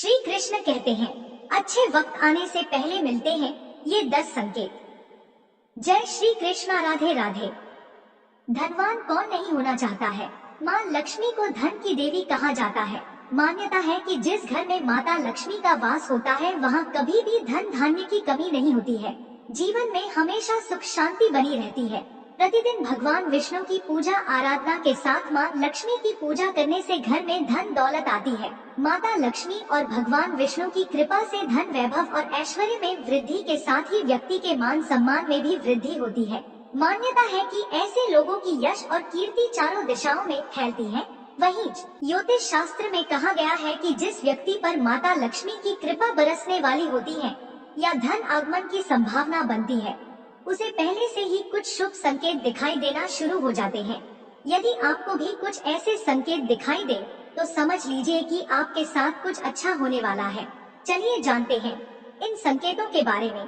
श्री कृष्ण कहते हैं, अच्छे वक्त आने से पहले मिलते हैं ये 10 संकेत। जय श्री कृष्ण। राधे राधे। धनवान कौन नहीं होना चाहता है। माँ लक्ष्मी को धन की देवी कहा जाता है। मान्यता है कि जिस घर में माता लक्ष्मी का वास होता है वहाँ कभी भी धन धान्य की कमी नहीं होती है। जीवन में हमेशा सुख शांति बनी रहती है। प्रतिदिन भगवान विष्णु की पूजा आराधना के साथ माँ लक्ष्मी की पूजा करने से घर में धन दौलत आती है। माता लक्ष्मी और भगवान विष्णु की कृपा से धन वैभव और ऐश्वर्य में वृद्धि के साथ ही व्यक्ति के मान सम्मान में भी वृद्धि होती है। मान्यता है कि ऐसे लोगों की यश और कीर्ति चारों दिशाओं में फैलती है। वहीं ज्योतिष शास्त्र में कहा गया है कि जिस व्यक्ति पर माता लक्ष्मी की कृपा बरसने वाली होती है या धन आगमन की संभावना बनती है, उसे पहले से ही कुछ शुभ संकेत दिखाई देना शुरू हो जाते हैं। यदि आपको भी कुछ ऐसे संकेत दिखाई दे तो समझ लीजिए कि आपके साथ कुछ अच्छा होने वाला है। चलिए जानते हैं इन संकेतों के बारे में।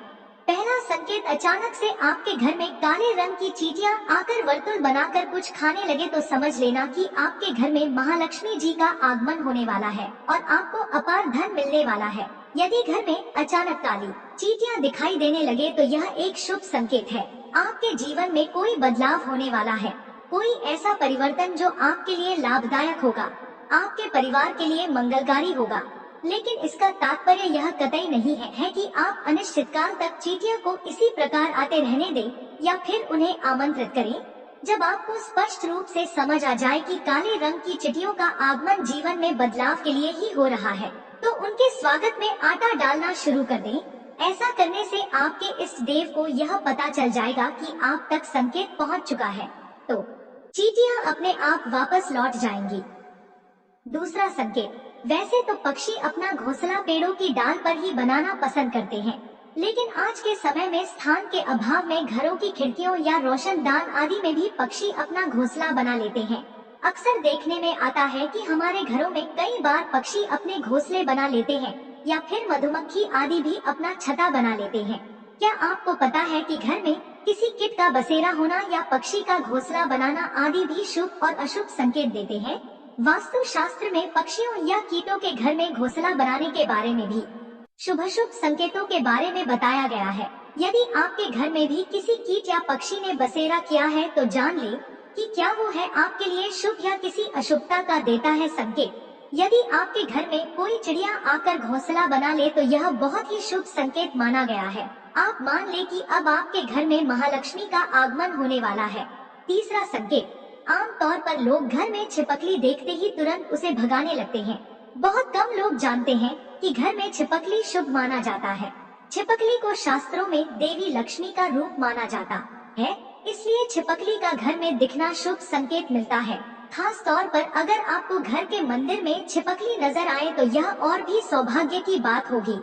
पहला संकेत, अचानक से आपके घर में काले रंग की चींटियां आकर वर्तुल बनाकर कुछ खाने लगे तो समझ लेना कि आपके घर में महालक्ष्मी जी का आगमन होने वाला है और आपको अपार धन मिलने वाला है। यदि घर में अचानक काली चींटियां दिखाई देने लगे तो यह एक शुभ संकेत है। आपके जीवन में कोई बदलाव होने वाला है, कोई ऐसा परिवर्तन जो आपके लिए लाभदायक होगा, आपके परिवार के लिए मंगलकारी होगा। लेकिन इसका तात्पर्य यह कतई नहीं है कि आप अनिश्चित काल तक चींटियों को इसी प्रकार आते रहने दें या फिर उन्हें आमंत्रित करें। जब आपको स्पष्ट रूप से समझ आ जाए कि काले रंग की चींटियों का आगमन जीवन में बदलाव के लिए ही हो रहा है, तो उनके स्वागत में आटा डालना शुरू कर दें। ऐसा करने से आपके इष्ट देव को यह पता चल जाएगा कि आप तक संकेत पहुंच चुका है, तो चींटियां अपने आप वापस लौट जाएंगी। दूसरा संकेत, वैसे तो पक्षी अपना घोंसला पेड़ों की डाल पर ही बनाना पसंद करते हैं, लेकिन आज के समय में स्थान के अभाव में घरों की खिड़कियों या रोशनदान आदि में भी पक्षी अपना घोंसला बना लेते हैं। अक्सर देखने में आता है कि हमारे घरों में कई बार पक्षी अपने घोंसले बना लेते हैं या फिर मधुमक्खी आदि भी अपना छता बना लेते हैं। क्या आपको पता है कि घर में किसी कीट का बसेरा होना या पक्षी का घोंसला बनाना आदि भी शुभ और अशुभ संकेत देते हैं? वास्तु शास्त्र में पक्षियों या कीटों के घर में घोंसला बनाने के बारे में भी शुभ अशुभ संकेतों के बारे में बताया गया है। यदि आपके घर में भी किसी कीट या पक्षी ने बसेरा किया है तो जान ले कि क्या वो है आपके लिए शुभ या किसी अशुभता का देता है संकेत। यदि आपके घर में कोई चिड़िया आकर घोंसला बना ले तो यह बहुत ही शुभ संकेत माना गया है। आप मान ले कि अब आपके घर में महालक्ष्मी का आगमन होने वाला है। तीसरा संकेत, आमतौर पर लोग घर में छिपकली देखते ही तुरंत उसे भगाने लगते हैं। बहुत कम लोग जानते हैं कि घर में छिपकली शुभ माना जाता है। छिपकली को शास्त्रों में देवी लक्ष्मी का रूप माना जाता है, इसलिए छिपकली का घर में दिखना शुभ संकेत मिलता है। खास तौर पर अगर आपको घर के मंदिर में छिपकली नजर आए तो यह और भी सौभाग्य की बात होगी,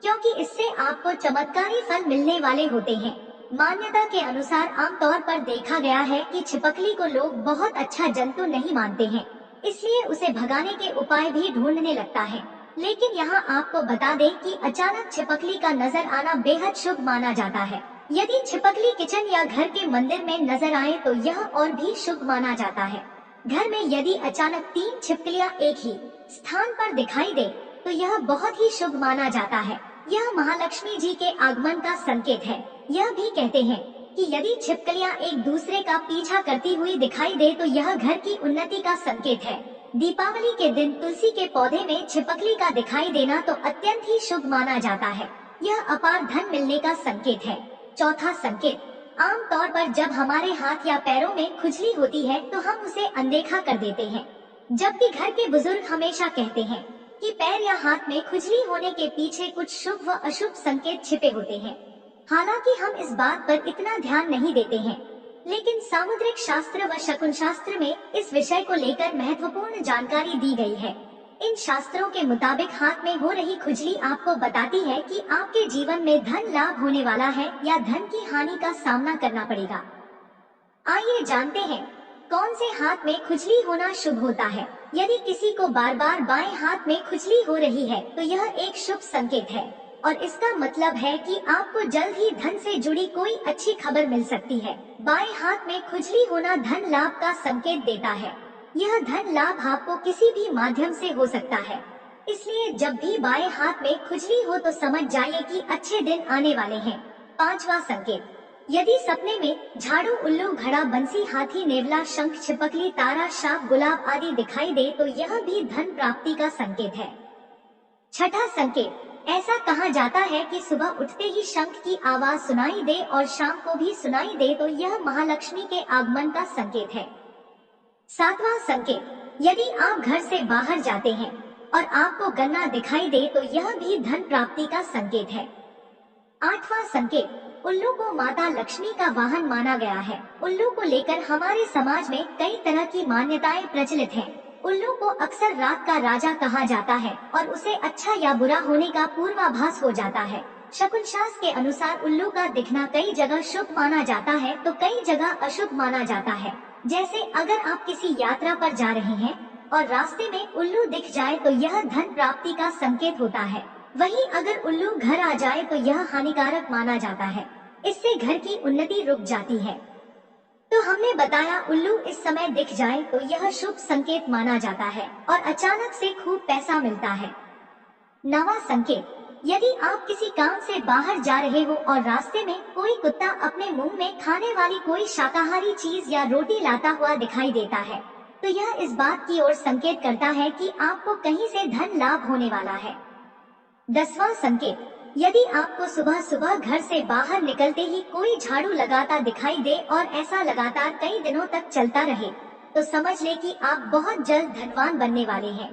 क्योंकि इससे आपको चमत्कारी फल मिलने वाले होते हैं। मान्यता के अनुसार आमतौर पर देखा गया है कि छिपकली को लोग बहुत अच्छा जंतु नहीं मानते हैं, इसलिए उसे भगाने के उपाय भी ढूंढने लगता है। लेकिन यहाँ आपको बता दें कि अचानक छिपकली का नजर आना बेहद शुभ माना जाता है। यदि छिपकली किचन या घर के मंदिर में नजर आए तो यह और भी शुभ माना जाता है। घर में यदि अचानक 3 छिपकलियाँ एक ही स्थान पर दिखाई दे तो यह बहुत ही शुभ माना जाता है। यह महालक्ष्मी जी के आगमन का संकेत है। यह भी कहते हैं कि यदि छिपकलियाँ एक दूसरे का पीछा करती हुई दिखाई दे तो यह घर की उन्नति का संकेत है। दीपावली के दिन तुलसी के पौधे में छिपकली का दिखाई देना तो अत्यंत ही शुभ माना जाता है। यह अपार धन मिलने का संकेत है। चौथा संकेत, आमतौर पर जब हमारे हाथ या पैरों में खुजली होती है तो हम उसे अनदेखा कर देते हैं, जबकि घर के बुजुर्ग हमेशा कहते हैं कि पैर या हाथ में खुजली होने के पीछे कुछ शुभ व अशुभ संकेत छिपे होते हैं। हालांकि हम इस बात पर इतना ध्यान नहीं देते हैं, लेकिन सामुद्रिक शास्त्र व शकुन शास्त्र में इस विषय को लेकर महत्वपूर्ण जानकारी दी गई है। इन शास्त्रों के मुताबिक हाथ में हो रही खुजली आपको बताती है कि आपके जीवन में धन लाभ होने वाला है या धन की हानि का सामना करना पड़ेगा। आइए जानते हैं कौन से हाथ में खुजली होना शुभ होता है। यदि किसी को बार बार बाएं हाथ में खुजली हो रही है तो यह एक शुभ संकेत है और इसका मतलब है कि आपको जल्द ही धन से जुड़ी कोई अच्छी खबर मिल सकती है। बाएं हाथ में खुजली होना धन लाभ का संकेत देता है। यह धन लाभ आपको किसी भी माध्यम से हो सकता है। इसलिए जब भी बाएं हाथ में खुजली हो तो समझ जाइए कि अच्छे दिन आने वाले हैं। 5वां संकेत, यदि सपने में झाड़ू, उल्लू, घड़ा, बंसी, हाथी, नेवला, शंख, छिपकली, तारा, सांप, गुलाब आदि दिखाई दे तो यह भी धन प्राप्ति का संकेत है। 6ठा संकेत, ऐसा कहा जाता है कि सुबह उठते ही शंख की आवाज सुनाई दे और शाम को भी सुनाई दे तो यह महालक्ष्मी के आगमन का संकेत है। 7वां संकेत, यदि आप घर से बाहर जाते हैं और आपको गन्ना दिखाई दे तो यह भी धन प्राप्ति का संकेत है। 8वां संकेत, उल्लू को माता लक्ष्मी का वाहन माना गया है। उल्लू को लेकर हमारे समाज में कई तरह की मान्यताएं प्रचलित हैं। उल्लू को अक्सर रात का राजा कहा जाता है और उसे अच्छा या बुरा होने का पूर्वाभास हो जाता है। शकुन शास्त्र के अनुसार उल्लू का दिखना कई जगह शुभ माना जाता है तो कई जगह अशुभ माना जाता है। जैसे अगर आप किसी यात्रा पर जा रहे हैं और रास्ते में उल्लू दिख जाए तो यह धन प्राप्ति का संकेत होता है। वहीं अगर उल्लू घर आ जाए तो यह हानिकारक माना जाता है, इससे घर की उन्नति रुक जाती है। तो हमने बताया उल्लू इस समय दिख जाए तो यह शुभ संकेत माना जाता है और अचानक से खूब पैसा मिलता है। 9वां संकेत, यदि आप किसी काम से बाहर जा रहे हो और रास्ते में कोई कुत्ता अपने मुंह में खाने वाली कोई शाकाहारी चीज या रोटी लाता हुआ दिखाई देता है तो यह इस बात की ओर संकेत करता है कि आपको कहीं से धन लाभ होने वाला है। 10वां संकेत, यदि आपको सुबह सुबह घर से बाहर निकलते ही कोई झाड़ू लगाता दिखाई दे और ऐसा लगातार कई दिनों तक चलता रहे तो समझ ले कि आप बहुत जल्द धनवान बनने वाले हैं।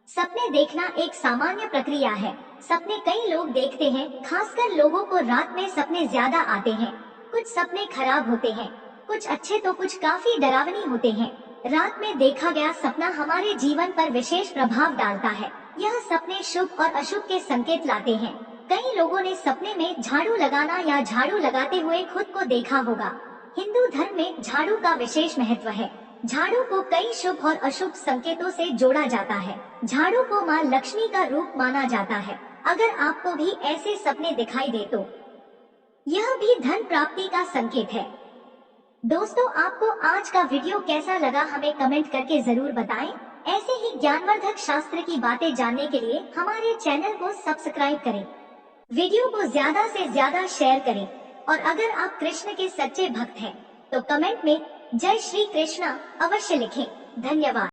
सपने देखना एक सामान्य प्रक्रिया है। सपने कई लोग देखते हैं, खासकर लोगों को रात में सपने ज्यादा आते हैं। कुछ सपने खराब होते हैं, कुछ अच्छे तो कुछ काफी डरावनी होते हैं। रात में देखा गया सपना हमारे जीवन पर विशेष प्रभाव डालता है। यह सपने शुभ और अशुभ के संकेत लाते हैं। कई लोगों ने सपने में झाड़ू लगाना या झाड़ू लगाते हुए खुद को देखा होगा। हिंदू धर्म में झाड़ू का विशेष महत्व है। झाड़ू को कई शुभ और अशुभ संकेतों से जोड़ा जाता है। झाड़ू को मां लक्ष्मी का रूप माना जाता है। अगर आपको भी ऐसे सपने दिखाई दे तो यह भी धन प्राप्ति का संकेत है। दोस्तों, आपको आज का वीडियो कैसा लगा हमें कमेंट करके जरूर बताएं। ऐसे ही ज्ञानवर्धक शास्त्र की बातें जानने के लिए हमारे चैनल को सब्सक्राइब करें, वीडियो को ज्यादा से ज्यादा शेयर करें और अगर आप कृष्ण के सच्चे भक्त हैं तो कमेंट में जय श्री कृष्णा अवश्य लिखें। धन्यवाद।